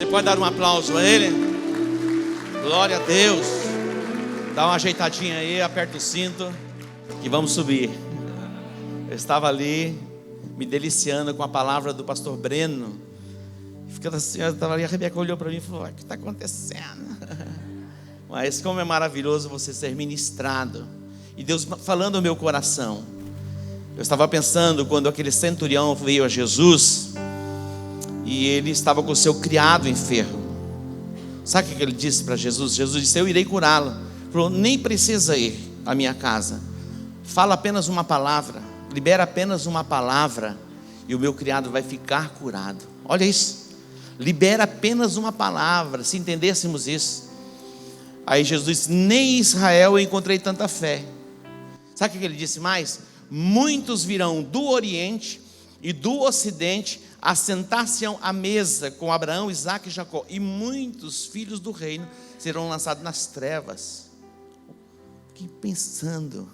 Você pode dar um aplauso a Ele? Glória a Deus. Dá uma ajeitadinha aí, aperta o cinto e vamos subir. Eu estava ali me deliciando com a palavra do pastor Breno. Ficando assim, eu estava ali, a Rebeca olhou para mim e falou: o que está acontecendo? Mas como é maravilhoso você ser ministrado. E Deus falando ao meu coração. Eu estava pensando quando aquele centurião veio a Jesus e ele estava com o seu criado enfermo. Sabe o que ele disse para Jesus? Jesus disse: eu irei curá-lo. Ele falou: nem precisa ir à minha casa. Fala apenas uma palavra, libera apenas uma palavra e o meu criado vai ficar curado. Olha isso, libera apenas uma palavra. Se entendêssemos isso. Aí Jesus disse: nem em Israel eu encontrei tanta fé. Sabe o que ele disse mais? Muitos virão do Oriente e do Ocidente assentar-se à mesa com Abraão, Isaque e Jacó, e muitos filhos do reino serão lançados nas trevas. Fiquei pensando.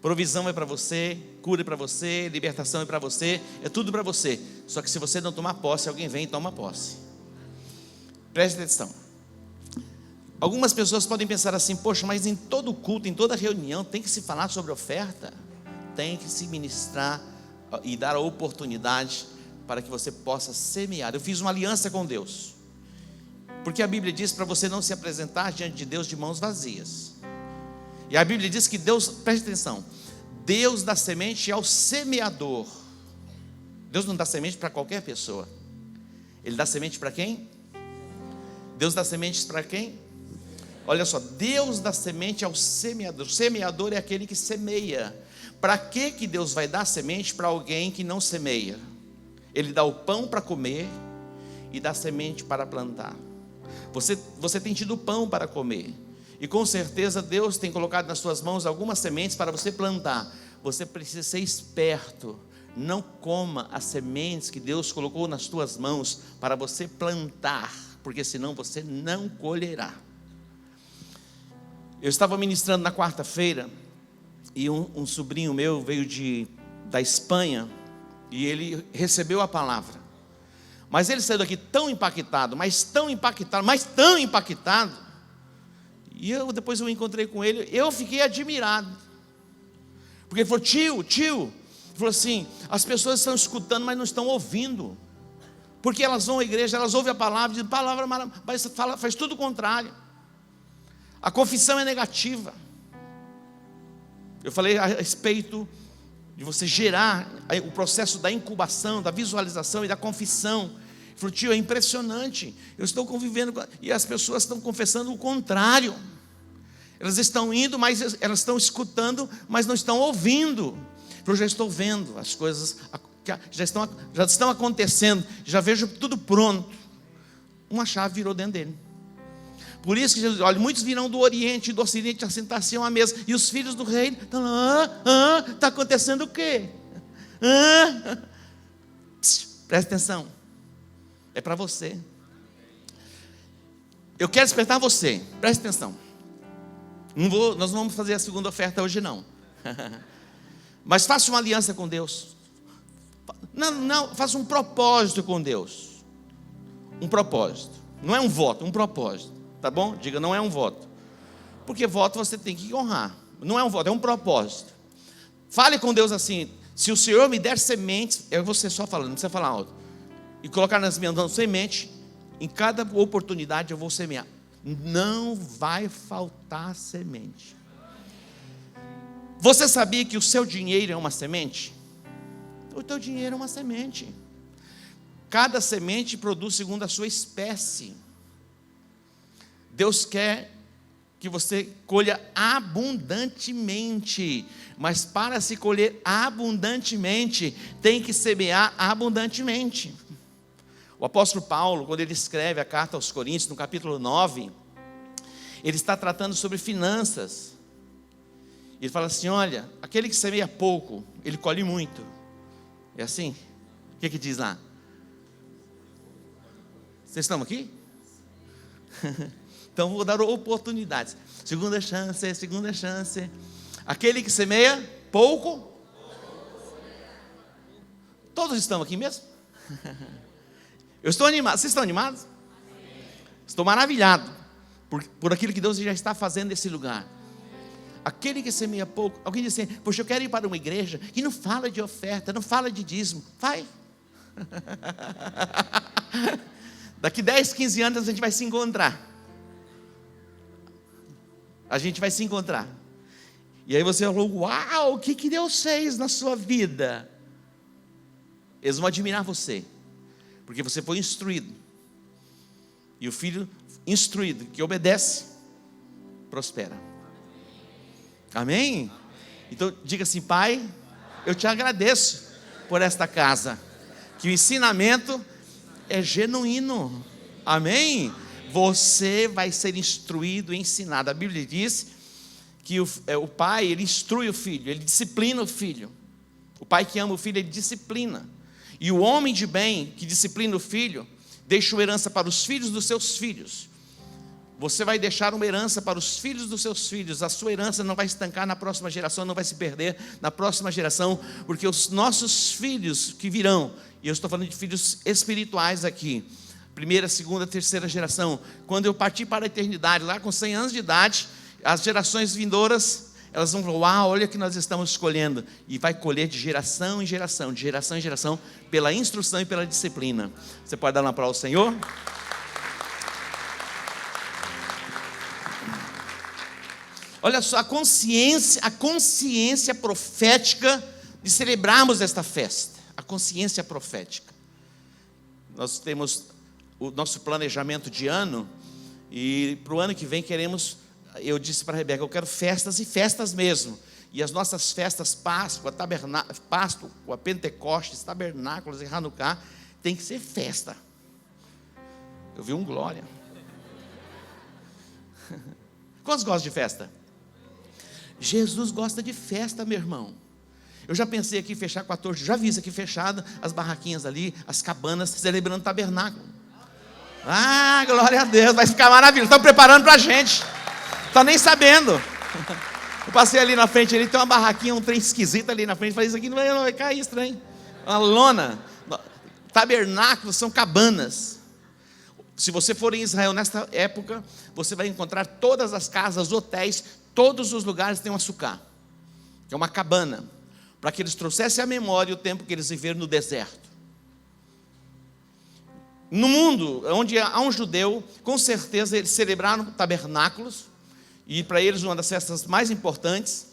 Provisão é para você, cura é para você, libertação é para você, é tudo para você. Só que se você não tomar posse, alguém vem e toma posse. Preste atenção. Algumas pessoas podem pensar assim: poxa, mas em todo culto, em toda reunião tem que se falar sobre oferta, tem que se ministrar e dar a oportunidade para que você possa semear. Eu fiz uma aliança com Deus, porque a Bíblia diz para você não se apresentar diante de Deus de mãos vazias. E a Bíblia diz que Deus, preste atenção, Deus dá semente ao semeador. Deus não dá semente para qualquer pessoa. Ele dá semente para quem? Deus dá sementes para quem? Olha só, Deus dá semente ao semeador. O semeador é aquele que semeia. Para que Deus vai dar semente para alguém que não semeia? Ele dá o pão para comer e dá semente para plantar. Você tem tido pão para comer, e com certeza Deus tem colocado nas suas mãos algumas sementes para você plantar. Você precisa ser esperto. Não coma as sementes que Deus colocou nas suas mãos para você plantar, porque senão você não colherá. Eu estava ministrando na quarta-feira e um sobrinho meu veio da Espanha e ele recebeu a palavra. Mas ele saiu daqui tão impactado, mas tão impactado. E depois eu encontrei com ele, eu fiquei admirado. Porque ele falou: tio, ele falou assim: as pessoas estão escutando, mas não estão ouvindo. Porque elas vão à igreja, elas ouvem a palavra, dizem palavra, mas faz tudo o contrário. A confissão é negativa. Eu falei a respeito de você gerar o processo da incubação, da visualização e da confissão. Ele falou: tio, é impressionante. Eu estou convivendo e as pessoas estão confessando o contrário. Elas estão indo, mas elas estão escutando, mas não estão ouvindo. Ele falou: já estou vendo as coisas, já estão acontecendo, já vejo tudo pronto. Uma chave virou dentro dele. Por isso que Jesus, olha, muitos virão do Oriente e do Ocidente assentar-se à mesa, e os filhos do reino estão lá: está acontecendo o quê? Presta atenção, é para você. Eu quero despertar você, presta atenção. Nós não vamos fazer a segunda oferta hoje não. Mas faça uma aliança com Deus. Não, faça um propósito com Deus. Um propósito, não é um voto, um propósito. Tá bom? Diga: não é um voto. Porque voto você tem que honrar. Não é um voto, é um propósito. Fale com Deus assim: se o Senhor me der sementes, é você só falando, não precisa falar alto. E colocar nas minhas mãos semente, em cada oportunidade eu vou semear. Não vai faltar semente. Você sabia que o seu dinheiro é uma semente? O teu dinheiro é uma semente. Cada semente produz segundo a sua espécie. Deus quer que você colha abundantemente, mas para se colher abundantemente, tem que semear abundantemente. O apóstolo Paulo, quando ele escreve a carta aos Coríntios, no capítulo 9, ele está tratando sobre finanças. Ele fala assim: olha, aquele que semeia pouco, ele colhe muito. É assim? O que diz lá? Vocês estão aqui? Então vou dar oportunidades. Segunda chance. Aquele que semeia pouco. Todos estão aqui mesmo? Eu estou animado. Vocês estão animados? Estou maravilhado por aquilo que Deus já está fazendo nesse lugar. Aquele que semeia pouco, alguém diz assim: poxa, eu quero ir para uma igreja que não fala de oferta, não fala de dízimo. Vai. Daqui 10, 15 anos a gente vai se encontrar. A gente vai se encontrar. E aí você falou: uau, o que Deus fez na sua vida? Eles vão admirar você, porque você foi instruído. E o filho instruído, que obedece, prospera. Amém? Então diga assim: Pai, eu te agradeço por esta casa, que o ensinamento é genuíno. Amém? Você vai ser instruído e ensinado. A Bíblia diz que o pai, ele instrui o filho, ele disciplina o filho. O pai que ama o filho, ele disciplina. E o homem de bem, que disciplina o filho, deixa uma herança para os filhos dos seus filhos. Você vai deixar uma herança para os filhos dos seus filhos. A sua herança não vai estancar na próxima geração, não vai se perder na próxima geração, porque os nossos filhos que virão, e eu estou falando de filhos espirituais aqui, primeira, segunda, terceira geração, quando eu partir para a eternidade, lá com 100 anos de idade, as gerações vindouras, elas vão falar: uau, olha o que nós estamos escolhendo. E vai colher de geração em geração, pela instrução e pela disciplina. Você pode dar uma aplauso ao Senhor? Olha só, a consciência profética de celebrarmos esta festa. A consciência profética. Nós temos o nosso planejamento de ano, e para o ano que vem queremos, eu disse para a Rebeca, eu quero festas e festas mesmo. E as nossas festas, Páscoa, Pentecostes, Tabernáculos e Hanukkah, tem que ser festa. Eu vi um glória. Quantos gostam de festa? Jesus gosta de festa, meu irmão. Eu já pensei aqui em fechar 14, já vi isso aqui fechado, as barraquinhas ali, as cabanas, celebrando o tabernáculo. Ah, glória a Deus, vai ficar maravilhoso. Estão preparando para a gente. Estão nem sabendo. Eu passei ali na frente, ali tem uma barraquinha, um trem esquisito ali na frente. Falei: isso aqui não vai cair estranho. Uma lona. Tabernáculos são cabanas. Se você for em Israel nesta época, você vai encontrar todas as casas, hotéis, todos os lugares têm um açucar, que é uma cabana, para que eles trouxessem à memória o tempo que eles viveram no deserto. No mundo, onde há um judeu, com certeza eles celebraram tabernáculos, e para eles uma das festas mais importantes.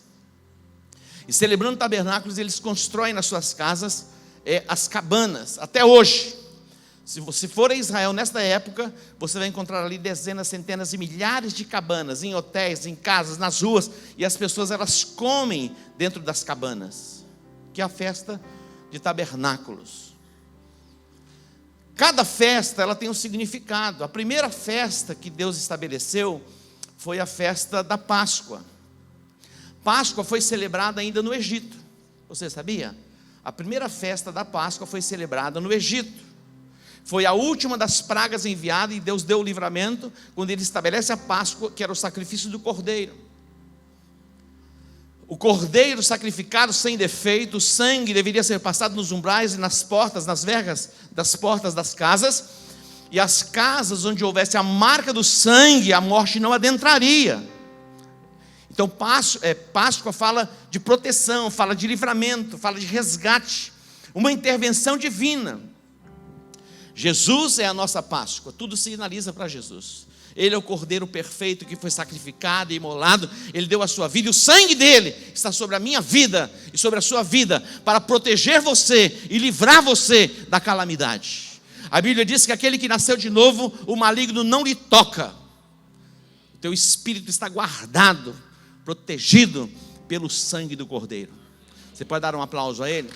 E celebrando tabernáculos, eles constroem nas suas casas as cabanas, até hoje. Se você for a Israel nesta época, você vai encontrar ali dezenas, centenas e milhares de cabanas, em hotéis, em casas, nas ruas, e as pessoas, elas comem dentro das cabanas, que é a festa de tabernáculos. Cada festa, ela tem um significado. A primeira festa que Deus estabeleceu foi a festa da Páscoa. Páscoa foi celebrada ainda no Egito. Você sabia? A primeira festa da Páscoa foi celebrada no Egito. Foi a última das pragas enviadas, e Deus deu o livramento quando Ele estabelece a Páscoa, que era o sacrifício do cordeiro. O cordeiro sacrificado sem defeito, o sangue deveria ser passado nos umbrais e nas portas, nas vergas das portas das casas, e as casas onde houvesse a marca do sangue, a morte não adentraria. Então Páscoa fala de proteção, fala de livramento, fala de resgate, uma intervenção divina. Jesus é a nossa Páscoa, tudo sinaliza para Jesus. Ele é o cordeiro perfeito que foi sacrificado e imolado. Ele deu a sua vida, e o sangue dele está sobre a minha vida e sobre a sua vida, para proteger você e livrar você da calamidade. A Bíblia diz que aquele que nasceu de novo, o maligno não lhe toca. O teu espírito está guardado, protegido pelo sangue do cordeiro. Você pode dar um aplauso a ele?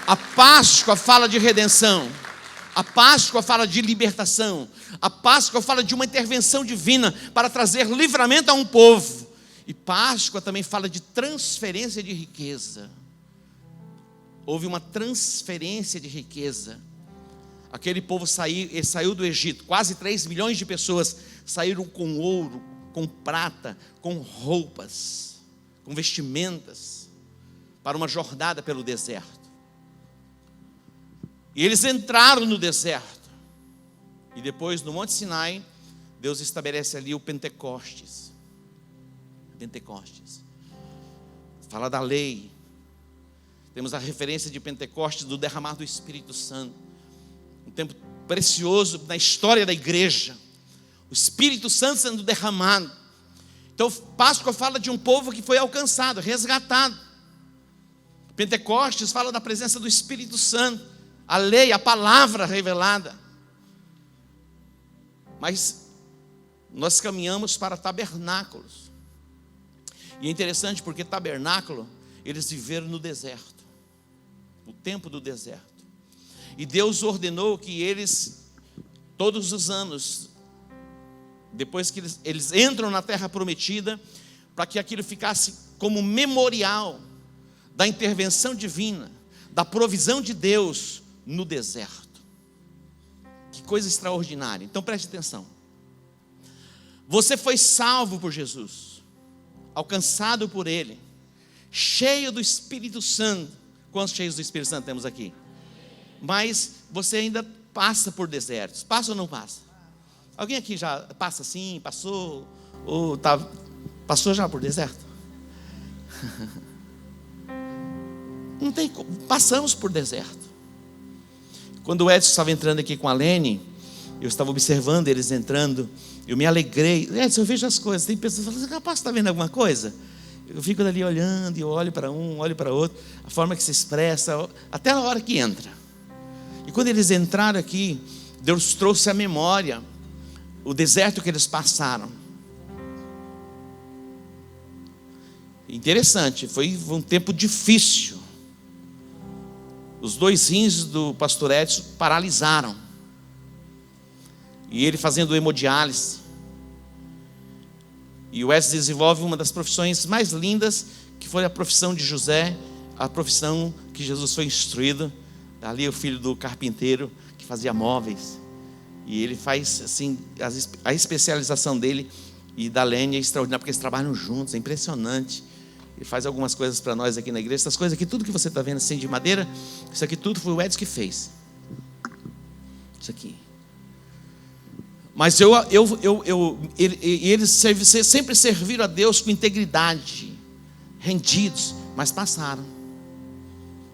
A Páscoa fala de redenção. A Páscoa fala de libertação. A Páscoa fala de uma intervenção divina para trazer livramento a um povo. E Páscoa também fala de transferência de riqueza. Houve uma transferência de riqueza. Aquele povo saiu do Egito. Quase 3 milhões de pessoas saíram com ouro, com prata, com roupas, com vestimentas, para uma jornada pelo deserto. E eles entraram no deserto. E depois, no Monte Sinai, Deus estabelece ali o Pentecostes. Pentecostes. Fala da lei. Temos a referência de Pentecostes, do derramar do Espírito Santo. Um tempo precioso na história da igreja. O Espírito Santo sendo derramado. Então, Páscoa fala de um povo que foi alcançado, resgatado. Pentecostes fala da presença do Espírito Santo, a lei, a palavra revelada. Mas nós caminhamos para tabernáculos. E é interessante porque tabernáculo, eles viveram no deserto, o tempo do deserto. E Deus ordenou que eles, todos os anos, depois que eles entram na terra prometida, para que aquilo ficasse como memorial da intervenção divina, da provisão de Deus no deserto. Que coisa extraordinária. Então preste atenção. Você foi salvo por Jesus, alcançado por Ele, cheio do Espírito Santo. Quantos cheios do Espírito Santo temos aqui? Mas você ainda passa por desertos. Passa ou não passa? Alguém aqui já passa assim, passou, ou passou já por deserto? Não tem como, passamos por deserto. Quando o Edson estava entrando aqui com a Lene, eu estava observando eles entrando, eu me alegrei. Edson, eu vejo as coisas, tem pessoas que falam assim, rapaz, está vendo alguma coisa? Eu fico dali olhando, e eu olho para um, olho para outro, a forma que se expressa, até a hora que entra. E quando eles entraram aqui, Deus trouxe à memória o deserto que eles passaram. Interessante, foi um tempo difícil. Os 2 rins do pastor Edson paralisaram. E ele fazendo hemodiálise. E o Edson desenvolve uma das profissões mais lindas, que foi a profissão de José, a profissão que Jesus foi instruído. Ali o filho do carpinteiro, que fazia móveis. E ele faz assim, a especialização dele e da Lene é extraordinária, porque eles trabalham juntos, é impressionante. Ele faz algumas coisas para nós aqui na igreja. Essas coisas aqui, tudo que você está vendo assim de madeira, isso aqui tudo foi o Edson que fez. Isso aqui. Mas eles sempre serviram a Deus com integridade, rendidos, mas passaram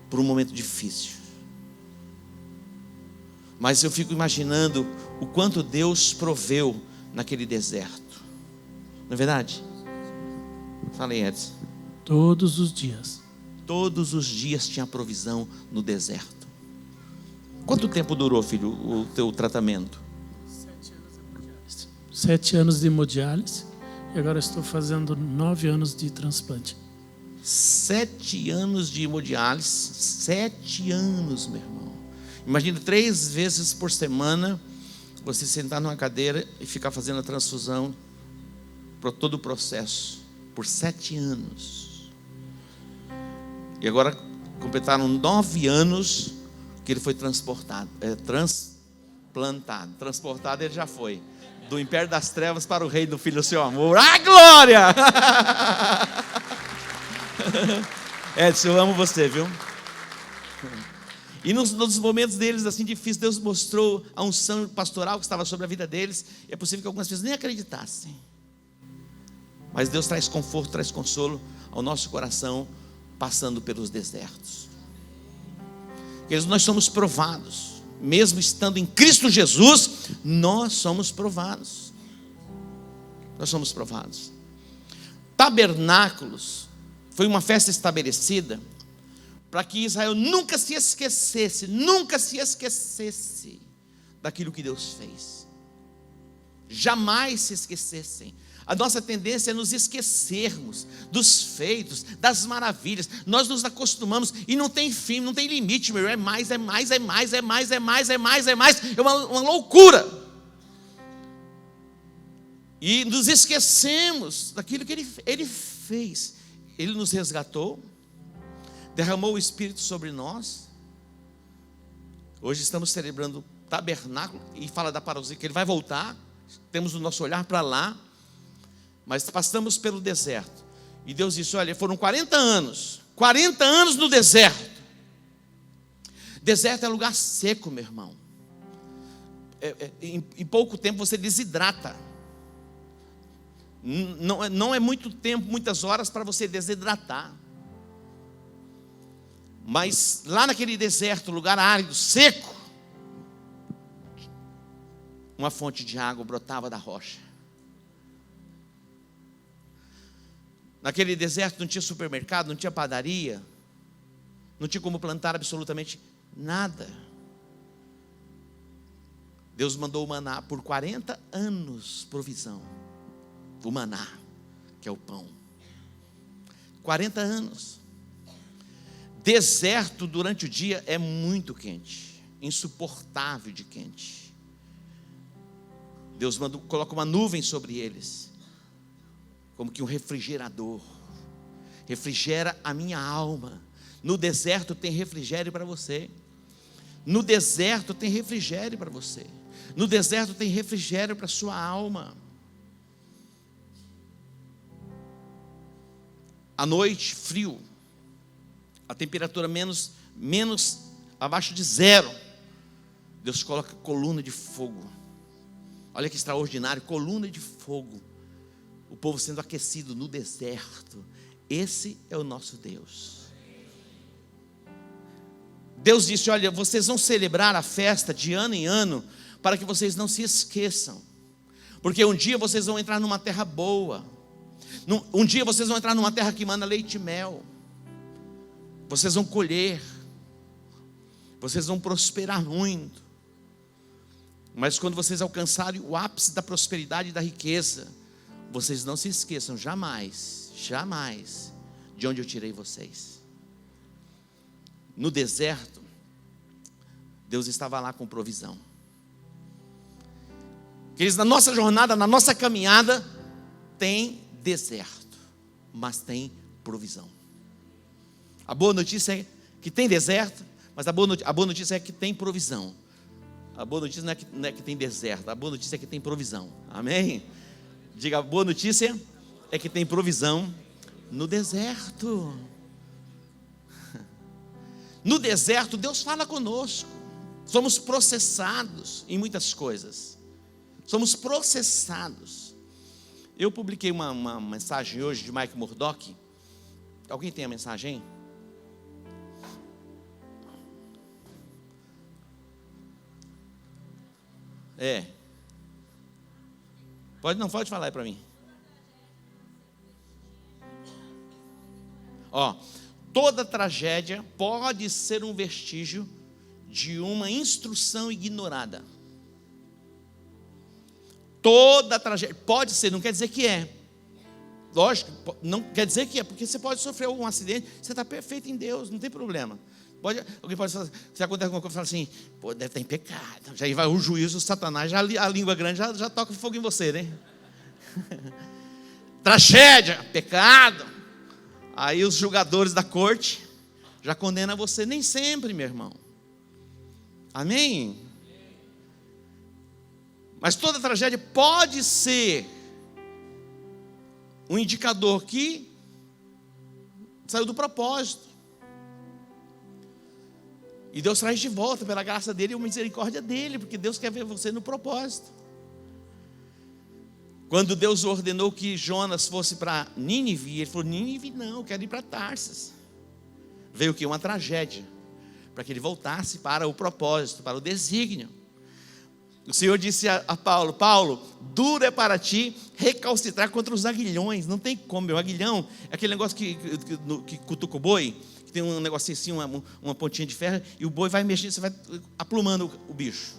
por um momento difícil. Mas eu fico imaginando o quanto Deus proveu naquele deserto. Não é verdade? Falei, Edson. Todos os dias. Todos os dias tinha provisão no deserto. Quanto tempo durou, filho, o teu tratamento? 7 anos de hemodiálise. E agora estou fazendo 9 anos de transplante. 7 anos de hemodiálise. 7 anos, meu irmão. Imagina 3 vezes por semana você sentar numa cadeira e ficar fazendo a transfusão para todo o processo. Por 7 anos. E agora completaram 9 anos que ele foi transplantado. Transportado ele já foi. Do império das trevas para o reino do Filho do seu amor. Ah, glória! Edson, eu amo você, viu? E nos momentos deles assim difíceis, Deus mostrou a unção pastoral que estava sobre a vida deles. E é possível que algumas pessoas nem acreditassem. Mas Deus traz conforto, traz consolo ao nosso coração, passando pelos desertos. Nós somos provados, mesmo estando em Cristo Jesus, nós somos provados. Nós somos provados. Tabernáculos foi uma festa estabelecida para que Israel nunca se esquecesse daquilo que Deus fez. Jamais se esquecessem. A nossa tendência é nos esquecermos dos feitos, das maravilhas. Nós nos acostumamos e não tem fim, não tem limite, meu irmão. É mais. É uma loucura. E nos esquecemos daquilo que Ele fez. Ele nos resgatou, derramou o Espírito sobre nós. Hoje estamos celebrando o tabernáculo e fala da parousia, que Ele vai voltar. Temos o nosso olhar para lá. Mas passamos pelo deserto. E Deus disse, olha, foram 40 anos no deserto. Deserto é lugar seco, meu irmão. Em pouco tempo você desidrata. Não é muito tempo, muitas horas para você desidratar. Mas lá naquele deserto, lugar árido, seco, uma fonte de água brotava da rocha. Naquele deserto não tinha supermercado, não tinha padaria, não tinha como plantar absolutamente nada. Deus mandou o maná por 40 anos, provisão. O maná, que é o pão. 40 anos. Deserto durante o dia é muito quente, insuportável de quente. Deus coloca uma nuvem sobre eles, como que um refrigerador. Refrigera a minha alma. No deserto tem refrigério para você. No deserto tem refrigério para você. No deserto tem refrigério para a sua alma. À noite, frio. A temperatura menos abaixo de 0. Deus coloca coluna de fogo. Olha que extraordinário, coluna de fogo. O povo sendo aquecido no deserto. Esse é o nosso Deus. Deus disse: olha, vocês vão celebrar a festa de ano em ano, para que vocês não se esqueçam. Porque um dia vocês vão entrar numa terra boa. Um dia vocês vão entrar numa terra que manda leite e mel. Vocês vão colher. Vocês vão prosperar muito. Mas quando vocês alcançarem o ápice da prosperidade e da riqueza, vocês não se esqueçam jamais, jamais, de onde eu tirei vocês. No deserto, Deus estava lá com provisão. Queridos, na nossa jornada, na nossa caminhada, tem deserto, mas tem provisão. A boa notícia é que tem deserto, mas a boa notícia é que tem provisão. A boa notícia não é que tem deserto, a boa notícia é que tem provisão. Amém? Diga, a boa notícia é que tem provisão no deserto. No deserto, Deus fala conosco. Somos processados em muitas coisas. Somos processados. Eu publiquei uma mensagem hoje de Mike Murdock. Alguém tem a mensagem? Pode falar aí para mim. Toda tragédia pode ser um vestígio de uma instrução ignorada. Toda tragédia, pode ser, não quer dizer que é. Lógico, não quer dizer que é, porque você pode sofrer um acidente, você está perfeito em Deus, não tem problema. Alguém pode falar, se acontece alguma coisa, fala assim, deve estar em pecado. Já vai o juízo, o Satanás, a língua grande já toca fogo em você, né? Tragédia, pecado. Aí os julgadores da corte já condenam você. Nem sempre, meu irmão. Amém? Mas toda tragédia pode ser um indicador que saiu do propósito. E Deus traz de volta pela graça dele e a misericórdia dele, porque Deus quer ver você no propósito. Quando Deus ordenou que Jonas fosse para Nínive, ele falou: Nínive não, eu quero ir para Tarsas. Veio o que? Uma tragédia, para que ele voltasse para o propósito, para o desígnio. O Senhor disse a Paulo: Paulo, duro é para ti recalcitrar contra os aguilhões. Não tem como, o aguilhão é aquele negócio que cutuca o boi, que tem um negocinho assim, uma pontinha de ferro, e o boi vai mexendo, você vai aplumando o bicho.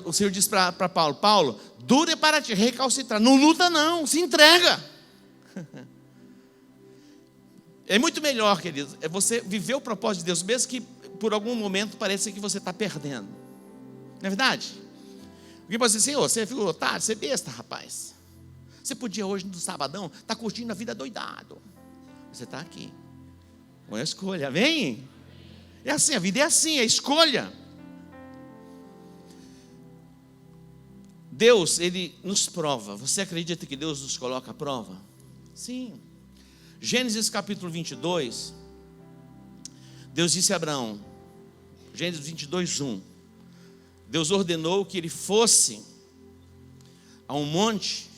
O Senhor disse para Paulo: Paulo, duro é para ti recalcitrar. Não luta não, se entrega. É muito melhor, querido, é você viver o propósito de Deus, mesmo que por algum momento pareça que você está perdendo. Não é verdade? Alguém pode dizer assim: você ficou otário, você é besta, rapaz. Você podia hoje no sabadão estar curtindo a vida doidado. Você está aqui. Põe a escolha, vem. É assim, a vida é assim, é escolha. Deus, Ele nos prova. Você acredita que Deus nos coloca à prova? Sim. Gênesis capítulo 22. Deus disse a Abraão: Gênesis 22:1. Deus ordenou que ele fosse a um monte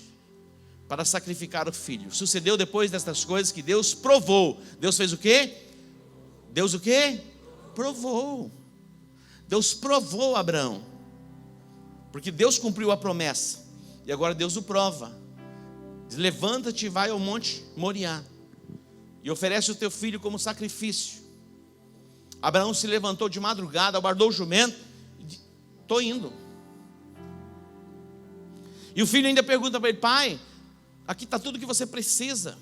para sacrificar o filho. Sucedeu depois destas coisas que Deus provou. Deus fez o quê? Deus o quê? Provou. Deus provou Abraão. Porque Deus cumpriu a promessa. E agora Deus o prova. Diz: levanta-te e vai ao monte Moriá e oferece o teu filho como sacrifício. Abraão se levantou de madrugada, guardou o jumento e disse: estou indo. E o filho ainda pergunta para ele: pai, aqui está tudo que você precisa,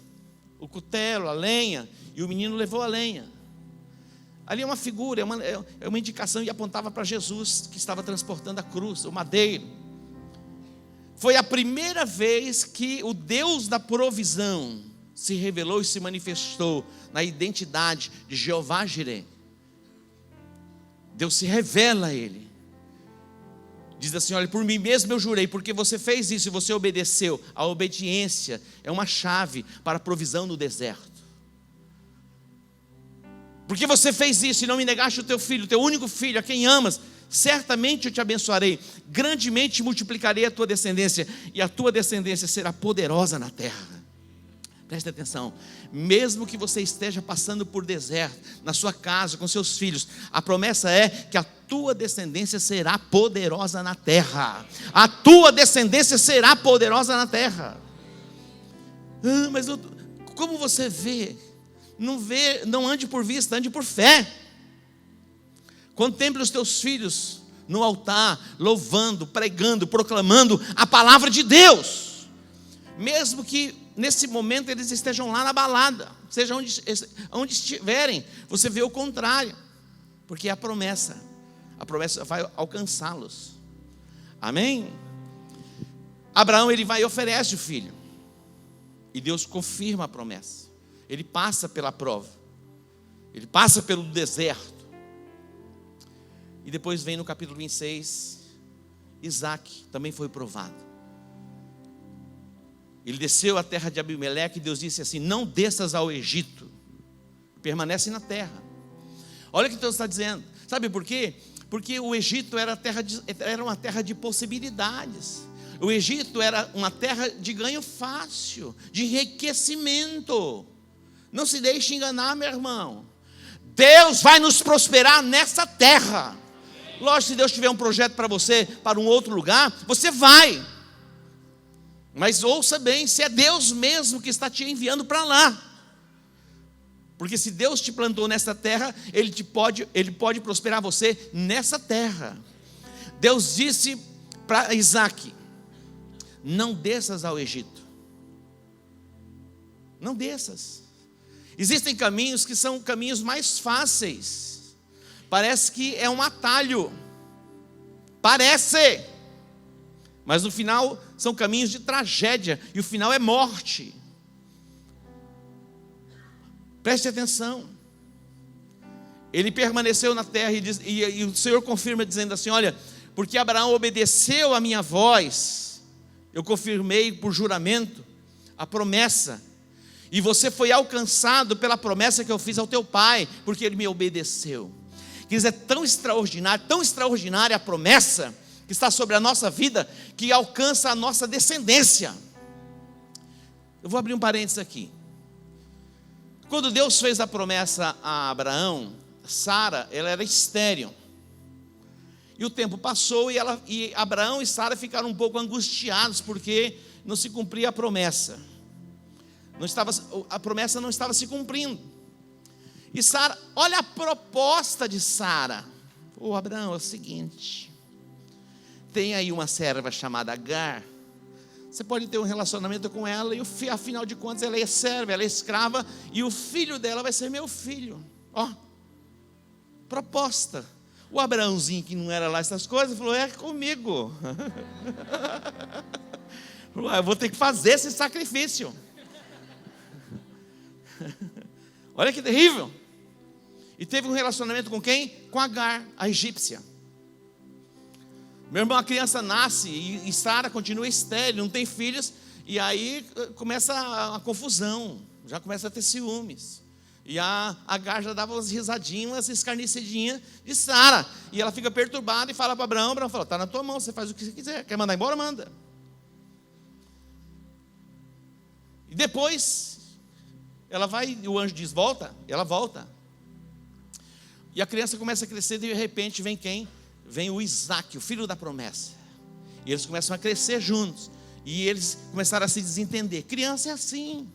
o cutelo, a lenha. E o menino levou a lenha. Ali é uma figura, é uma indicação, e apontava para Jesus, que estava transportando a cruz, o madeiro. Foi a primeira vez que o Deus da provisão se revelou e se manifestou na identidade de Jeová Jireh. Deus se revela a ele. Diz assim: olha, por mim mesmo eu jurei, porque você fez isso e você obedeceu. A obediência é uma chave para a provisão no deserto. Porque você fez isso e não me negaste o teu filho, o teu único filho, a quem amas, certamente eu te abençoarei, grandemente multiplicarei a tua descendência, e a tua descendência será poderosa na terra. Preste atenção, mesmo que você esteja passando por deserto, na sua casa, com seus filhos, a promessa é que a tua descendência será poderosa na terra. A tua descendência será poderosa na terra. Mas como você vê? Não ande por vista, ande por fé. Contemple os teus filhos no altar, louvando, pregando, proclamando a palavra de Deus. Mesmo que nesse momento eles estejam lá na balada, seja onde estiverem, você vê o contrário, porque a promessa vai alcançá-los. Amém? Abraão, ele vai e oferece o filho, e Deus confirma a promessa. Ele passa pela prova, ele passa pelo deserto, e depois vem no capítulo 26, Isaac também foi provado. Ele desceu à terra de Abimeleque, e Deus disse assim: não desças ao Egito, permanece na terra. Olha o que Deus está dizendo. Sabe por quê? Porque o Egito era uma terra de possibilidades. O Egito era uma terra de ganho fácil, de enriquecimento. Não se deixe enganar, meu irmão. Deus vai nos prosperar nessa terra. Lógico, se Deus tiver um projeto para você, para um outro lugar, você vai. Mas ouça bem, se é Deus mesmo que está te enviando para lá. Porque se Deus te plantou nessa terra, Ele pode prosperar você nessa terra. Deus disse para Isaac: não desças ao Egito. Não desças. Existem caminhos que são caminhos mais fáceis. Parece que é um atalho. Parece. Mas no final são caminhos de tragédia. E o final é morte. Preste atenção. Ele permaneceu na terra e o Senhor confirma dizendo assim: olha, porque Abraão obedeceu a minha voz, eu confirmei por juramento a promessa. E você foi alcançado pela promessa que eu fiz ao teu pai, porque ele me obedeceu. Quer é tão extraordinária a promessa que está sobre a nossa vida, que alcança a nossa descendência. Eu vou abrir um parênteses aqui. Quando Deus fez a promessa a Abraão, Sara, ela era estéril. E o tempo passou e Abraão e Sara ficaram um pouco angustiados, porque não se cumpria a promessa. A promessa não estava se cumprindo. E Sara, olha a proposta de Sara. Abraão, é o seguinte: tem aí uma serva chamada Agar. Você pode ter um relacionamento com ela, e afinal de contas ela é serva, ela é escrava, e o filho dela vai ser meu filho. Proposta. O Abraãozinho, que não era lá essas coisas, falou: é comigo. Eu vou ter que fazer esse sacrifício. Olha que terrível. E teve um relacionamento com quem? Com Agar, a egípcia. Meu irmão, a criança nasce e Sara continua estéril, não tem filhos. E aí começa a confusão, já começa a ter ciúmes. E a Agar já dava umas risadinhas, umas escarnecidinhas de Sara. E ela fica perturbada e fala para Abraão. Abraão fala: está na tua mão, você faz o que você quiser. Quer mandar embora? Manda. E depois, ela vai, e o anjo diz: volta. E ela volta. E a criança começa a crescer, e de repente vem quem? Vem o Isaac, o filho da promessa. E eles começam a crescer juntos. E eles começaram a se desentender. Criança é assim.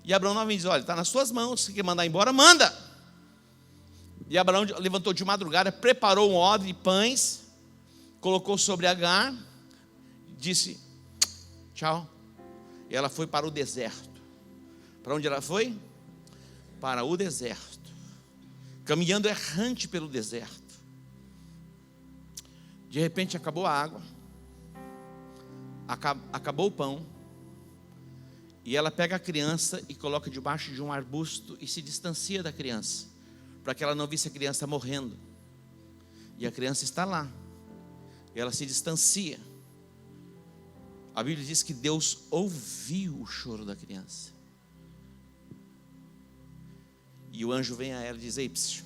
E Abraão novamente diz: olha, está nas suas mãos, se quer mandar embora, manda. E Abraão levantou de madrugada, preparou um odre de pães, colocou sobre Agar, disse: tchau. E ela foi para o deserto. Para onde ela foi? Para o deserto. Caminhando errante pelo deserto. De repente acabou a água, acabou o pão, e ela pega a criança e coloca debaixo de um arbusto e se distancia da criança, para que ela não visse a criança morrendo. E a criança está lá, e ela se distancia. A Bíblia diz que Deus ouviu o choro da criança. E o anjo vem a ela e diz: ei, psiu,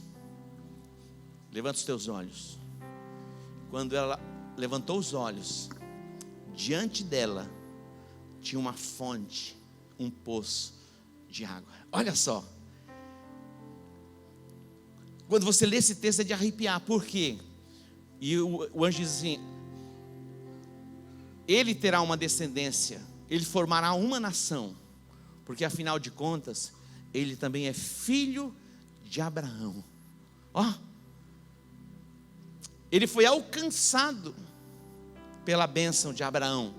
levanta os teus olhos. Quando ela levantou os olhos, diante dela tinha uma fonte, um poço de água. Olha só. Quando você lê esse texto é de arrepiar. Por quê? E o anjo diz assim: ele terá uma descendência, ele formará uma nação, porque afinal de contas, ele também é filho de Abraão. Ó, ele foi alcançado pela bênção de Abraão,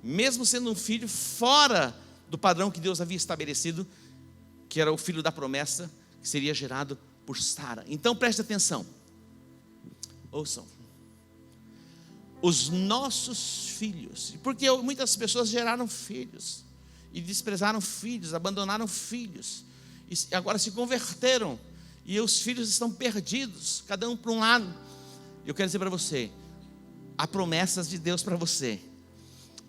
mesmo sendo um filho fora do padrão que Deus havia estabelecido, que era o filho da promessa, que seria gerado por Sara. Então preste atenção, ouçam. Os nossos filhos, porque muitas pessoas geraram filhos e desprezaram filhos, abandonaram filhos, e agora se converteram, e os filhos estão perdidos, cada um para um lado. Eu quero dizer para você: há promessas de Deus para você,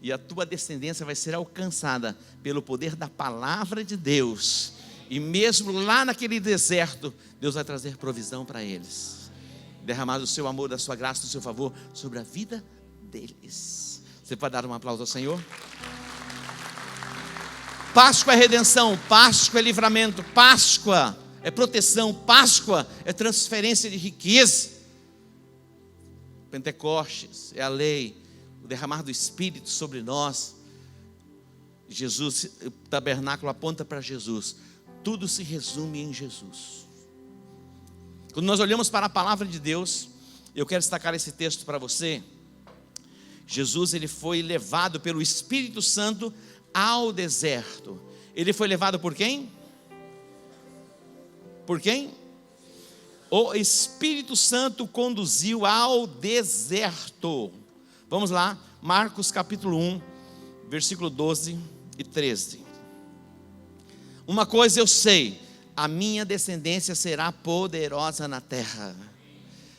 e a tua descendência vai ser alcançada pelo poder da palavra de Deus. E mesmo lá naquele deserto, Deus vai trazer provisão para eles, derramar o seu amor, da sua graça, do seu favor sobre a vida deles. Você pode dar um aplauso ao Senhor? Páscoa é redenção, Páscoa é livramento, Páscoa é proteção, Páscoa é transferência de riqueza. Pentecostes é a lei, o derramar do Espírito sobre nós. Jesus, o tabernáculo aponta para Jesus. Tudo se resume em Jesus. Quando nós olhamos para a palavra de Deus, eu quero destacar esse texto para você. Jesus, ele foi levado pelo Espírito Santo ao deserto. Ele foi levado por quem? Por quem? O Espírito Santo conduziu ao deserto. Vamos lá, Marcos capítulo 1, versículo 12 e 13. Uma coisa eu sei: a minha descendência será poderosa na terra,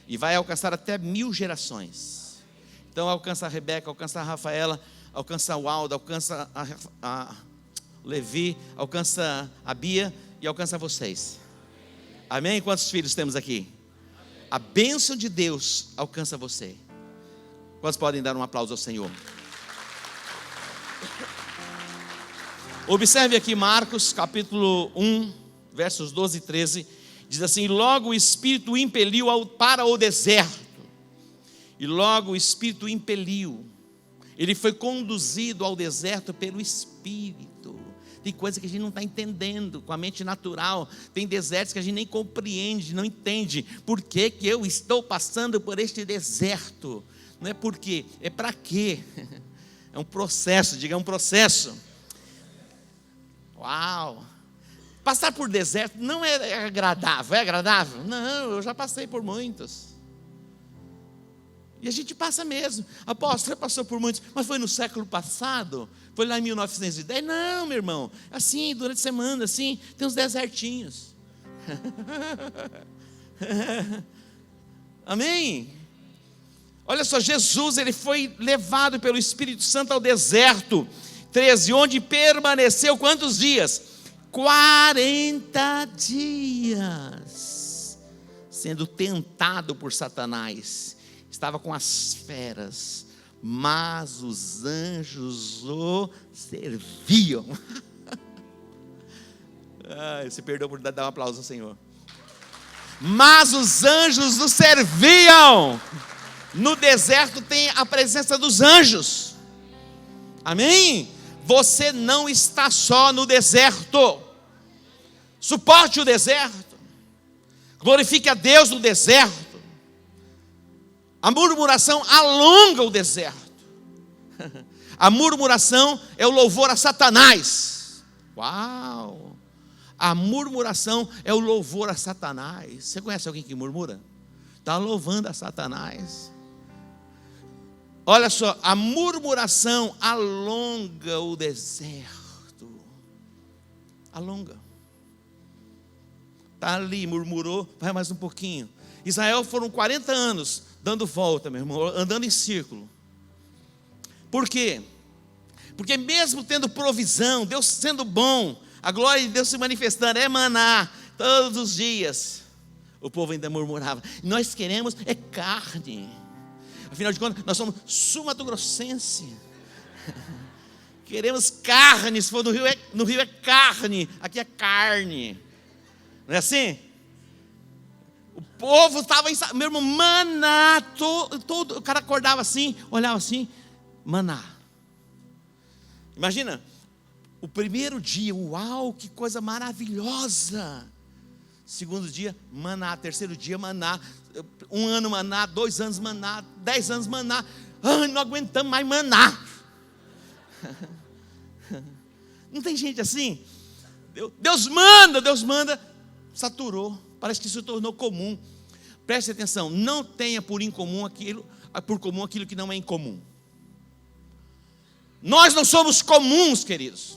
e vai alcançar até 1000 gerações. Então alcança a Rebeca, alcança a Rafaela, alcança o Aldo, alcança a Levi, alcança a Bia e alcança vocês. Amém? Quantos filhos temos aqui? A bênção de Deus alcança você. Quantos podem dar um aplauso ao Senhor? Observe aqui Marcos capítulo 1, versos 12 e 13. Diz assim: logo o Espírito o impeliu para o deserto. E logo o Espírito o impeliu. Ele foi conduzido ao deserto pelo Espírito. Tem coisa que a gente não está entendendo com a mente natural. Tem desertos que a gente nem compreende, não entende. Por que que eu estou passando por este deserto? Não é por quê, é para quê? É um processo, diga, é um processo. Uau! Passar por deserto não é agradável, é agradável? Não, eu já passei por muitos. E a gente passa mesmo. Apóstolo, você passou por muitos, mas foi no século passado? Foi lá em 1910? Não, meu irmão. Assim, durante a semana, assim, tem uns desertinhos. Amém? Olha só, Jesus, ele foi levado pelo Espírito Santo ao deserto. 13, onde permaneceu quantos dias? 40 dias sendo tentado por Satanás. Estava com as feras, mas os anjos o serviam. Você perdoa por dar um aplauso ao Senhor. Mas os anjos o serviam. No deserto tem a presença dos anjos. Amém? Você não está só no deserto. Suporte o deserto. Glorifique a Deus no deserto. A murmuração alonga o deserto. A murmuração é o louvor a Satanás. Uau! A murmuração é o louvor a Satanás. Você conhece alguém que murmura? Está louvando a Satanás. Olha só, a murmuração alonga o deserto. Alonga. Está ali, murmurou, vai mais um pouquinho. Israel foram 40 anos dando volta, meu irmão, andando em círculo. Por quê? Porque mesmo tendo provisão, Deus sendo bom, a glória de Deus se manifestando, é maná, todos os dias, o povo ainda murmurava. Nós queremos é carne. Afinal de contas, nós somos sul-mato-grossense. Queremos carne. Se for no Rio é carne, aqui é carne. Não é assim? O povo estava em... Meu irmão, maná. Todo, o cara acordava assim, olhava assim, maná. Imagina, o primeiro dia, uau, que coisa maravilhosa. Segundo dia, maná. Terceiro dia, maná. 1 ano, maná. 2 anos, maná. 10 anos, maná. Ai, não aguentamos mais maná. Não tem gente assim? Deus manda. Saturou. Parece que se tornou comum. Preste atenção. Não tenha por comum aquilo que não é incomum. Nós não somos comuns, queridos.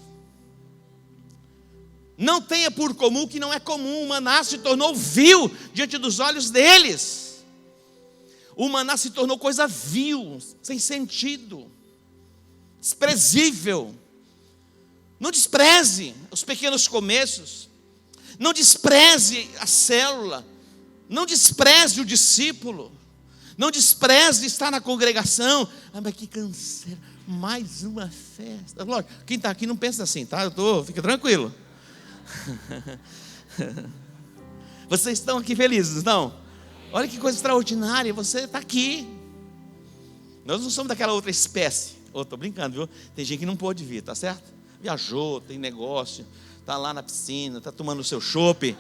Não tenha por comum o que não é comum. O maná se tornou vil diante dos olhos deles. O maná se tornou coisa vil, sem sentido, desprezível. Não despreze os pequenos começos. Não despreze a célula. Não despreze o discípulo. Não despreze estar na congregação. Mas que canseira, mais uma festa. Lógico, quem está aqui não pensa assim, tá? Fica tranquilo. Vocês estão aqui felizes, não? Olha que coisa extraordinária, você está aqui. Nós não somos daquela outra espécie. Estou brincando, viu? Tem gente que não pôde vir, tá certo? Viajou, tem negócio, está lá na piscina, está tomando o seu chopp.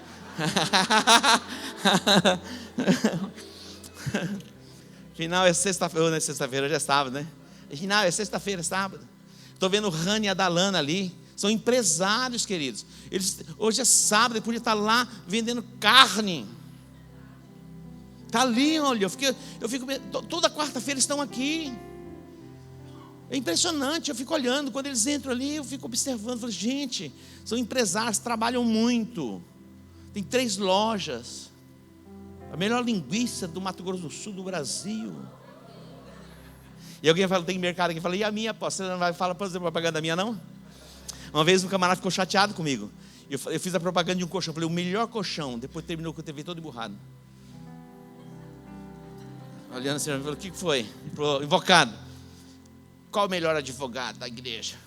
Final é sexta-feira, não é sexta-feira, já é sábado, né? Final é sexta-feira, sábado. Estou vendo o Rani e a Dalana ali. São empresários, queridos. Hoje é sábado, ele podia estar lá vendendo carne. Está ali, olha. Eu fico toda quarta-feira estão aqui. É impressionante, eu fico olhando. Quando eles entram ali, eu fico observando. Falo, gente, são empresários, trabalham muito. Tem 3 lojas. A melhor linguiça do Mato Grosso do Sul, do Brasil. E alguém fala, tem mercado aqui. Fala, e a minha, pô? Você não vai falar para fazer propaganda minha, não? Uma vez um camarada ficou chateado comigo. Eu fiz a propaganda de um colchão. Falei, o melhor colchão. Depois terminou com o TV todo emburrado. Olhando assim, falou, o que foi? Ele falou, invocado. Qual o melhor advogado da igreja?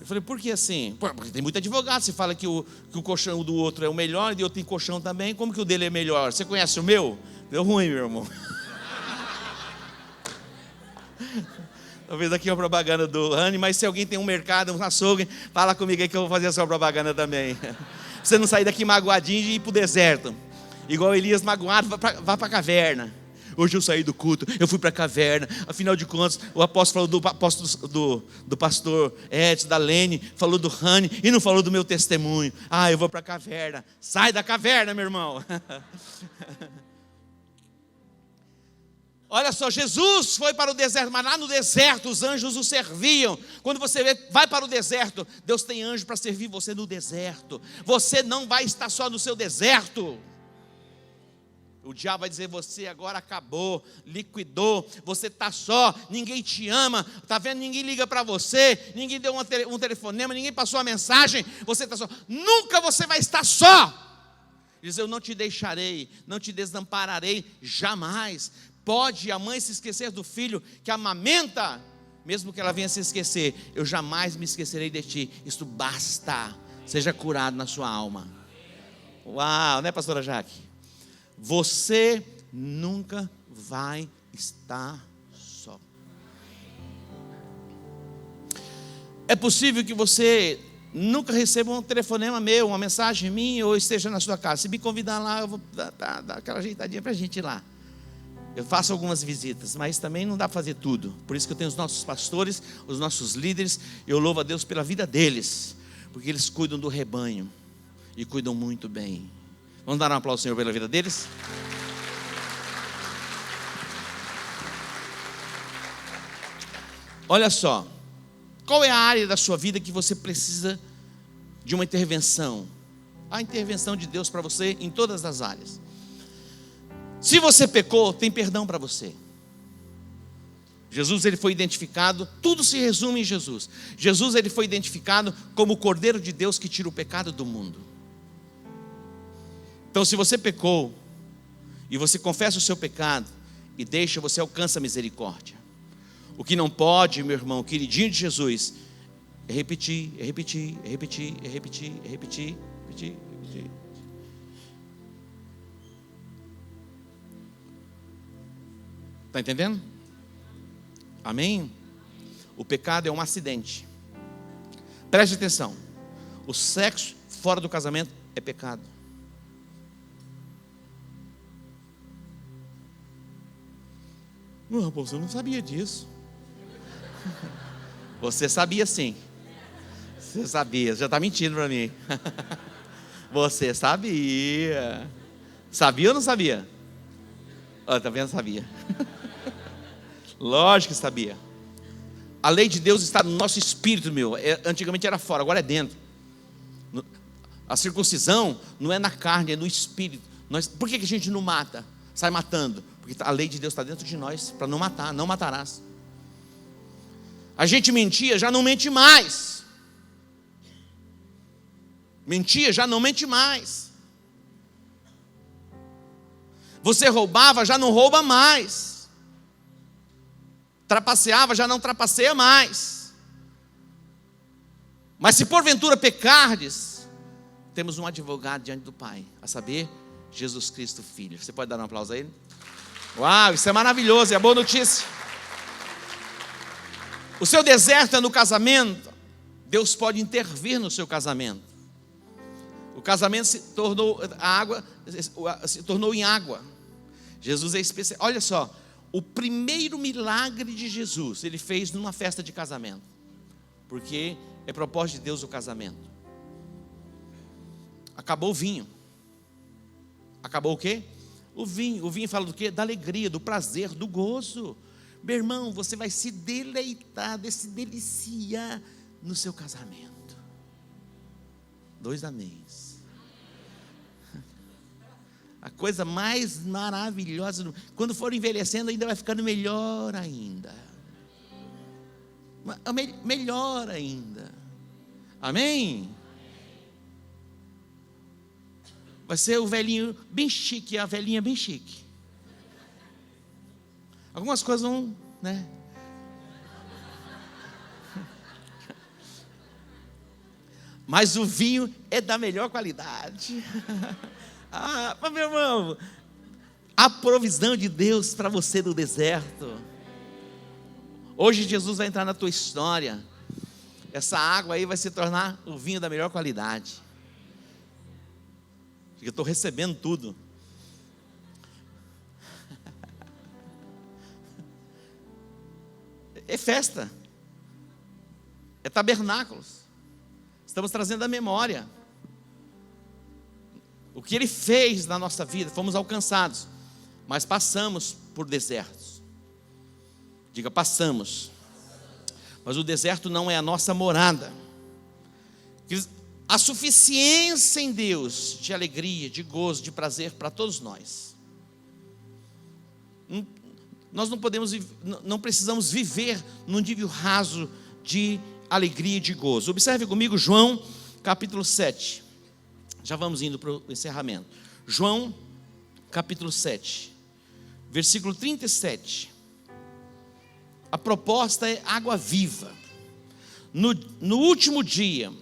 Eu falei, por que assim? Porque tem muito advogado. Você fala que o colchão do outro é o melhor, e eu tenho colchão também. Como que o dele é melhor? Você conhece o meu? Deu ruim, meu irmão. Talvez aqui uma propaganda do Rani, mas se alguém tem um mercado, um açougue, fala comigo aí que eu vou fazer a sua propaganda também. Pra você não sair daqui magoadinho e ir para o deserto. Igual Elias magoado, vá para a caverna. Hoje eu saí do culto, eu fui para a caverna. Afinal de contas, o apóstolo falou do pastor Edson, da Lene, falou do Rani e não falou do meu testemunho. Eu vou para a caverna. Sai da caverna, meu irmão. Olha só, Jesus foi para o deserto, mas lá no deserto os anjos o serviam. Quando você vai para o deserto, Deus tem anjo para servir você no deserto. Você não vai estar só no seu deserto. O diabo vai dizer: você agora acabou, liquidou, você está só, ninguém te ama, está vendo? Ninguém liga para você, ninguém deu um telefonema, ninguém passou a mensagem, você está só. Nunca você vai estar só. Diz: eu não te deixarei, não te desampararei jamais. Pode a mãe se esquecer do filho que amamenta, mesmo que ela venha se esquecer, eu jamais me esquecerei de ti. Isto basta. Seja curado na sua alma. Uau, né, pastora Jaque? Você nunca vai estar só. É possível que você nunca receba um telefonema meu, uma mensagem minha, ou esteja na sua casa. Se me convidar lá, eu vou dar aquela ajeitadinha para a gente ir lá. Eu faço algumas visitas, mas também não dá para fazer tudo. Por isso que eu tenho os nossos pastores, os nossos líderes. Eu louvo a Deus pela vida deles, porque eles cuidam do rebanho e cuidam muito bem. Vamos dar um aplauso ao Senhor pela vida deles? Olha só, qual é a área da sua vida que você precisa de uma intervenção? A intervenção de Deus para você em todas as áreas. Se você pecou, tem perdão para você. Jesus, ele foi identificado, tudo se resume em Jesus. Jesus, ele foi identificado como o Cordeiro de Deus que tira o pecado do mundo. Então, se você pecou e você confessa o seu pecado e deixa, você alcança a misericórdia. O que não pode, meu irmão, queridinho de Jesus, é repetir. Está entendendo? Amém? O pecado é um acidente. Preste atenção. O sexo fora do casamento é pecado. Não, rapaz, eu não sabia disso. Você sabia sim. Você sabia, já está mentindo para mim. Você sabia. Sabia ou não sabia? Está vendo? Sabia. Lógico que sabia. A lei de Deus está no nosso espírito, meu. Antigamente era fora, agora é dentro. A circuncisão não é na carne, é no espírito. Por que a gente não mata? Sai matando? Porque a lei de Deus está dentro de nós, para não matar, não matarás. A gente mentia, já não mente mais. Mentia, já não mente mais. Você roubava, já não rouba mais. Trapaceava, já não trapaceia mais. Mas se porventura pecardes, temos um advogado diante do Pai, a saber, Jesus Cristo Filho. Você pode dar um aplauso a Ele? Uau, isso é maravilhoso, é boa notícia. O seu deserto é no casamento. Deus pode intervir no seu casamento. O casamento se tornou em água. Jesus é especial. Olha só, o primeiro milagre de Jesus ele fez numa festa de casamento, porque é propósito de Deus o casamento. Acabou o vinho. Acabou o quê? O vinho. O vinho fala do quê? Da alegria, do prazer, do gozo. Meu irmão, você vai se deleitar, se deliciar no seu casamento. 2 améns. A coisa mais maravilhosa. Quando for envelhecendo, ainda vai ficando melhor ainda. Melhor ainda. Amém? Vai ser o velhinho bem chique, a velhinha bem chique. Algumas coisas não, né? Mas o vinho é da melhor qualidade. Mas meu irmão, a provisão de Deus para você no deserto. Hoje Jesus vai entrar na tua história. Essa água aí vai se tornar o vinho da melhor qualidade. Eu estou recebendo tudo. É festa. É tabernáculos. Estamos trazendo a memória. O que Ele fez na nossa vida, fomos alcançados. Mas passamos por desertos. Diga, passamos. Mas o deserto não é a nossa morada. A suficiência em Deus de alegria, de gozo, de prazer para todos nós. Nós não precisamos viver num nível raso de alegria e de gozo. Observe comigo João capítulo 7. Já vamos indo para o encerramento. João capítulo 7, versículo 37. A proposta é água viva. No último dia,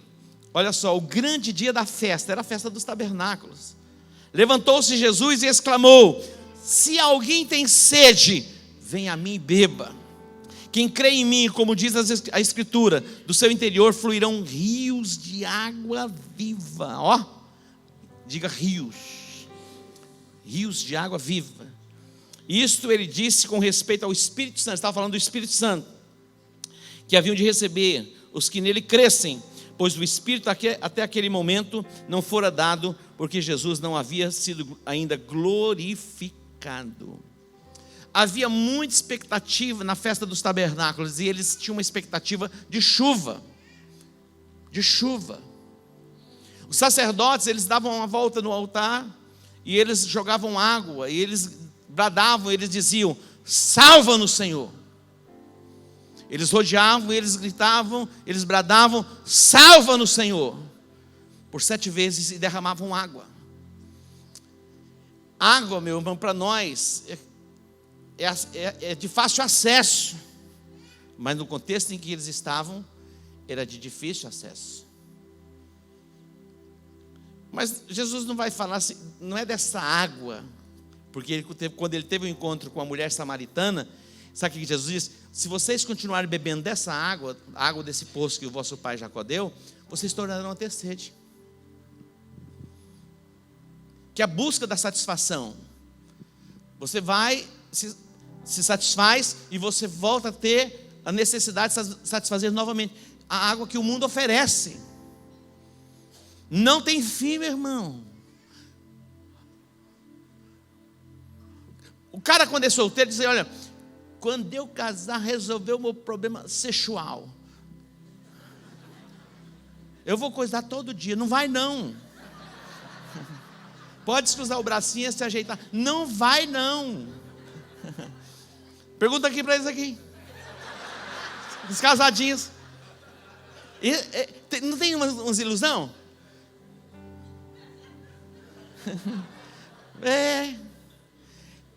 olha só, o grande dia da festa, era a festa dos tabernáculos. Levantou-se Jesus e exclamou: se alguém tem sede, venha a mim e beba. Quem crê em mim, como diz a Escritura, do seu interior fluirão rios de água viva. Ó, diga rios. Rios de água viva. Isto ele disse com respeito ao Espírito Santo. Estava falando do Espírito Santo, que haviam de receber os que nele crescem, pois o Espírito até aquele momento não fora dado, porque Jesus não havia sido ainda glorificado. Havia muita expectativa na festa dos tabernáculos, e eles tinham uma expectativa de chuva. De chuva. Os sacerdotes, eles davam uma volta no altar, e eles jogavam água, e eles bradavam, eles diziam: salva-nos, Senhor. Eles rodeavam, eles gritavam, eles bradavam: salva-nos, Senhor, por 7 vezes, e derramavam água. Água, meu irmão, para nós é de fácil acesso, mas no contexto em que eles estavam, era de difícil acesso. Mas Jesus não vai falar assim, não é dessa água, porque quando ele teve um encontro com a mulher samaritana, sabe o que Jesus disse? Se vocês continuarem bebendo dessa água, a água desse poço que o vosso pai Jacó deu, vocês tornarão a ter sede. Que a busca da satisfação, você vai, se satisfaz, e você volta a ter a necessidade de satisfazer novamente. A água que o mundo oferece não tem fim, meu irmão. O cara, quando é solteiro, diz: olha, quando eu casar, resolver o meu problema sexual, eu vou coisar todo dia. Não vai não. Pode cruzar o bracinho e se ajeitar. Não vai não. Pergunta aqui para eles aqui, os casadinhos. Não tem umas ilusão?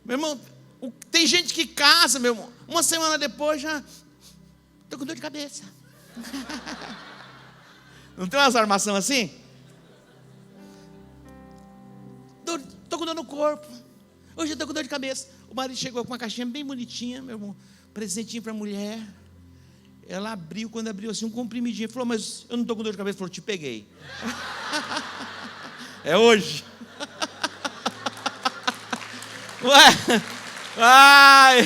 Meu irmão, tem gente que casa, meu irmão, uma semana depois já estou com dor de cabeça. Não tem umas armações assim? Estou com dor no corpo. Hoje eu estou com dor de cabeça. O marido chegou com uma caixinha bem bonitinha, meu irmão, presentinho para a mulher. Ela abriu, quando abriu assim, um comprimidinho. Falou: mas eu não estou com dor de cabeça. Falou: te peguei. É hoje. Ué, ai.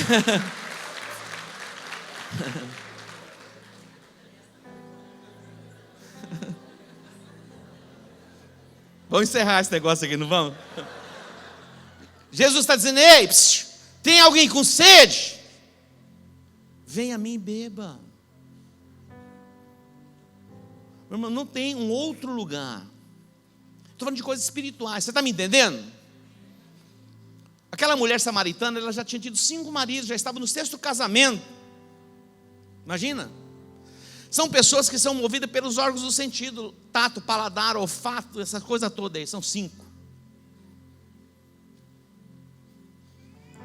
Vamos encerrar esse negócio aqui, não vamos? Jesus está dizendo: ei, tem alguém com sede? Venha a mim e beba. Meu irmão, não tem um outro lugar. Estou falando de coisas espirituais, você está me entendendo? Aquela mulher samaritana, ela já tinha tido 5 maridos, já estava no 6º casamento. Imagina. São pessoas que são movidas pelos órgãos do sentido: tato, paladar, olfato, essa coisa toda aí. São 5.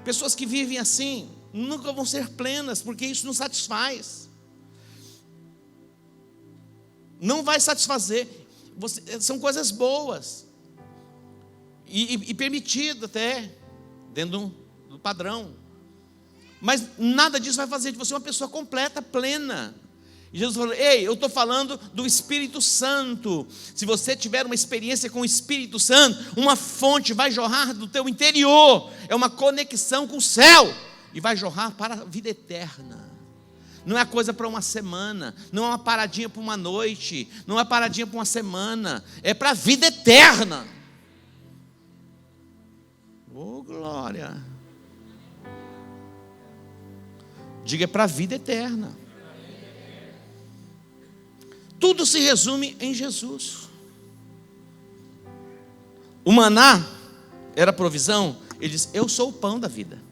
Pessoas que vivem assim nunca vão ser plenas, porque isso não satisfaz. Não vai satisfazer. São coisas boas e permitido até dentro do padrão, mas nada disso vai fazer de você uma pessoa completa, plena. E Jesus falou: ei, eu estou falando do Espírito Santo. Se você tiver uma experiência com o Espírito Santo, uma fonte vai jorrar do teu interior, é uma conexão com o céu, e vai jorrar para a vida eterna. Não é coisa para uma semana, não é uma paradinha para uma noite, não é uma paradinha para uma semana, é para a vida eterna. Oh, glória. Diga: é para a vida eterna. Tudo se resume em Jesus. O maná era provisão. Ele diz: eu sou o pão da vida.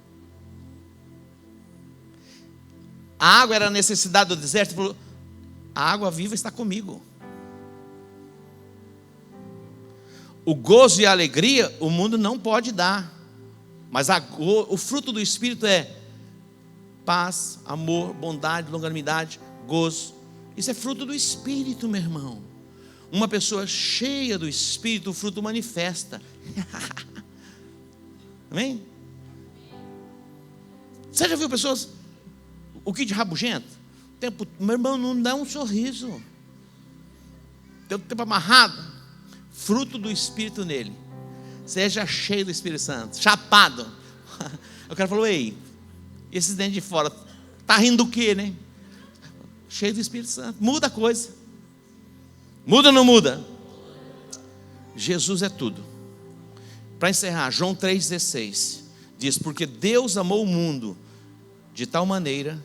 A água era a necessidade do deserto. Ele falou: a água viva está comigo. O gozo e a alegria o mundo não pode dar, mas o fruto do Espírito é paz, amor, bondade, longanimidade, gozo. Isso é fruto do Espírito, meu irmão. Uma pessoa cheia do Espírito, o fruto manifesta. Amém? Você já viu pessoas, o que de rabugento? Meu irmão, não dá um sorriso. Tem o tempo amarrado. Fruto do Espírito nele. Seja cheio do Espírito Santo, chapado. O cara falou: ei, esses dentes de fora, tá rindo do quê, né? Cheio do Espírito Santo, muda a coisa. Muda ou não muda? Jesus é tudo. Para encerrar, João 3,16 diz: porque Deus amou o mundo de tal maneira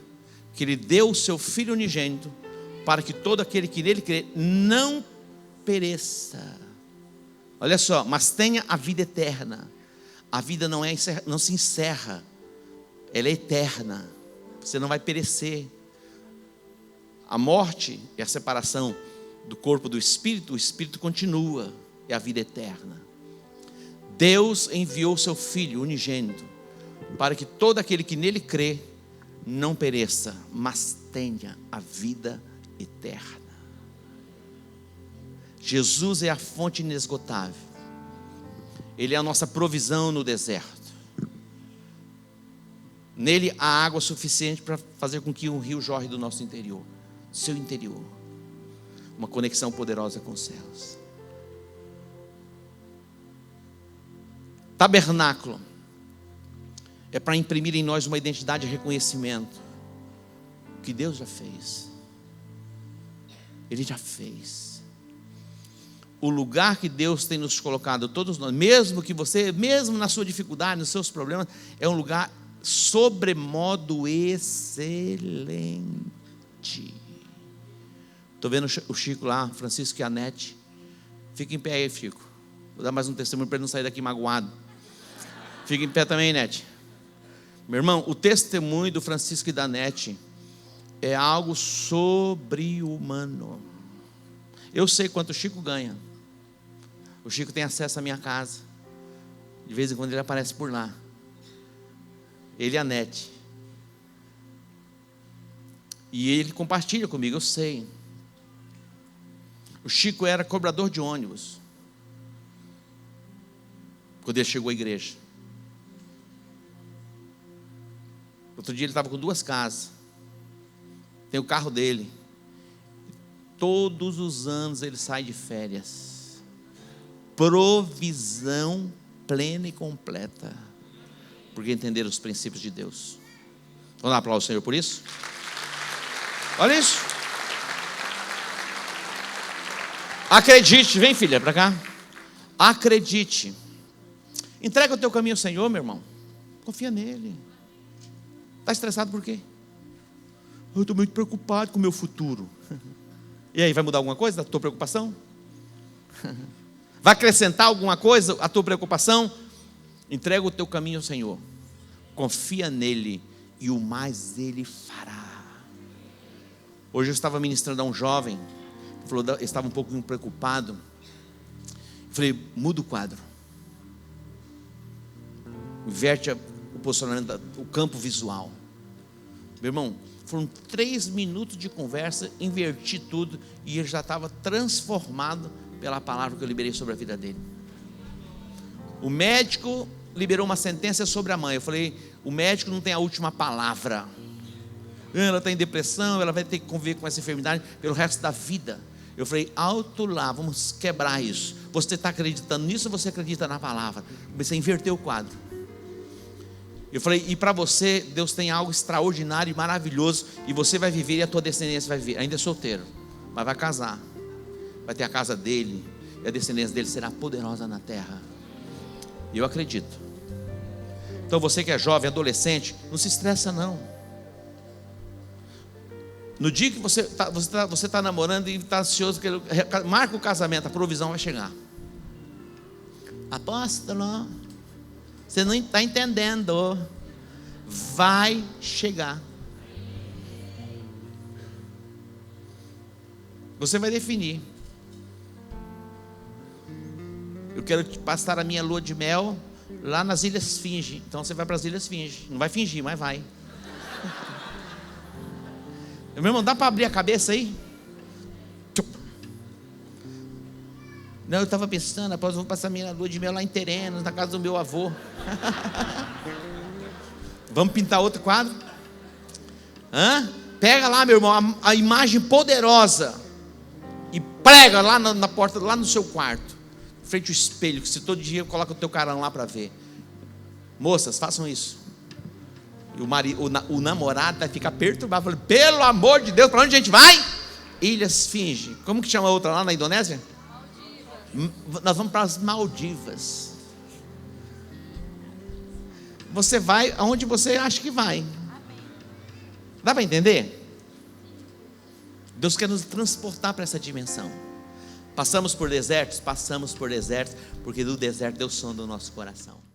que Ele deu o seu Filho unigênito, para que todo aquele que nele crê não pereça. Olha só, mas tenha a vida eterna. A vida não se encerra, ela é eterna. Você não vai perecer. A morte é a separação do corpo do espírito. O espírito continua, é a vida eterna. Deus enviou o seu Filho unigênito, para que todo aquele que nele crê não pereça, mas tenha a vida eterna. Jesus é a fonte inesgotável. Ele é a nossa provisão no deserto. Nele há água suficiente para fazer com que um rio jorre do nosso interior, seu interior. Uma conexão poderosa com os céus. Tabernáculo é para imprimir em nós uma identidade de reconhecimento que Deus já fez. Ele já fez. O lugar que Deus tem nos colocado, todos nós, mesmo que você, mesmo na sua dificuldade, nos seus problemas, é um lugar sobremodo excelente. Estou vendo o Chico lá, Francisco e a Nete. Fica em pé aí, Chico. Vou dar mais um testemunho para ele não sair daqui magoado. Fica em pé também, Nete. Meu irmão, o testemunho do Francisco e da Nete é algo sobre-humano. Eu sei quanto o Chico ganha. O Chico tem acesso à minha casa. De vez em quando ele aparece por lá. Ele e a Nete. E ele compartilha comigo, eu sei. O Chico era cobrador de ônibus quando ele chegou à igreja. Outro dia ele estava com 2 casas. Tem o carro dele. Todos os anos ele sai de férias. Provisão plena e completa. Porque entenderam os princípios de Deus. Vamos dar aplauso ao Senhor por isso? Olha isso. Acredite, vem filha para cá. Acredite. Entrega o teu caminho ao Senhor, meu irmão. Confia nele. Está estressado por quê? Eu estou muito preocupado com o meu futuro. E aí, vai mudar alguma coisa da tua preocupação? Vai acrescentar alguma coisa à tua preocupação? Entrega o teu caminho ao Senhor. Confia nele e o mais ele fará. Hoje eu estava ministrando a um jovem. Falou, estava um pouco preocupado. Falei, muda o quadro. Inverte o posicionamento, o campo visual. Meu irmão, foram 3 minutos de conversa, inverti tudo e ele já estava transformado pela palavra que eu liberei sobre a vida dele. O médico liberou uma sentença sobre a mãe. Eu falei, o médico não tem a última palavra. Ela está em depressão, ela vai ter que conviver com essa enfermidade pelo resto da vida. Eu falei, alto lá, vamos quebrar isso. Você está acreditando nisso ou você acredita na palavra? Comecei a inverter o quadro. Eu falei, e para você, Deus tem algo extraordinário e maravilhoso, e você vai viver e a tua descendência vai viver. Ainda é solteiro, mas vai casar. Vai ter a casa dele, e a descendência dele será poderosa na terra. E eu acredito. Então você que é jovem, adolescente, não se estressa não. No dia que você está namorando e está ansioso, marca o casamento, a provisão vai chegar. Apóstolo, você não está entendendo. Vai chegar. Você vai definir. Eu quero passar a minha lua de mel lá nas Ilhas Finge. Então você vai para as Ilhas Finge. Não vai fingir, mas vai. Meu irmão, dá para abrir a cabeça aí? Não, eu estava pensando, após eu vou passar minha lua de mel lá em Terenos, na casa do meu avô. Vamos pintar outro quadro? Pega lá, meu irmão, a imagem poderosa e prega lá na porta, lá no seu quarto, frente ao espelho, que se todo dia coloca o teu carão lá para ver. Moças, façam isso. E o namorado vai ficar perturbado, falando: pelo amor de Deus, para onde a gente vai? Ilhas Finge. Como que chama a outra lá na Indonésia? Nós vamos para as Maldivas. Você vai aonde você acha que vai. Dá para entender? Deus quer nos transportar para essa dimensão. Passamos por desertos, porque do deserto Deus sonda o nosso coração.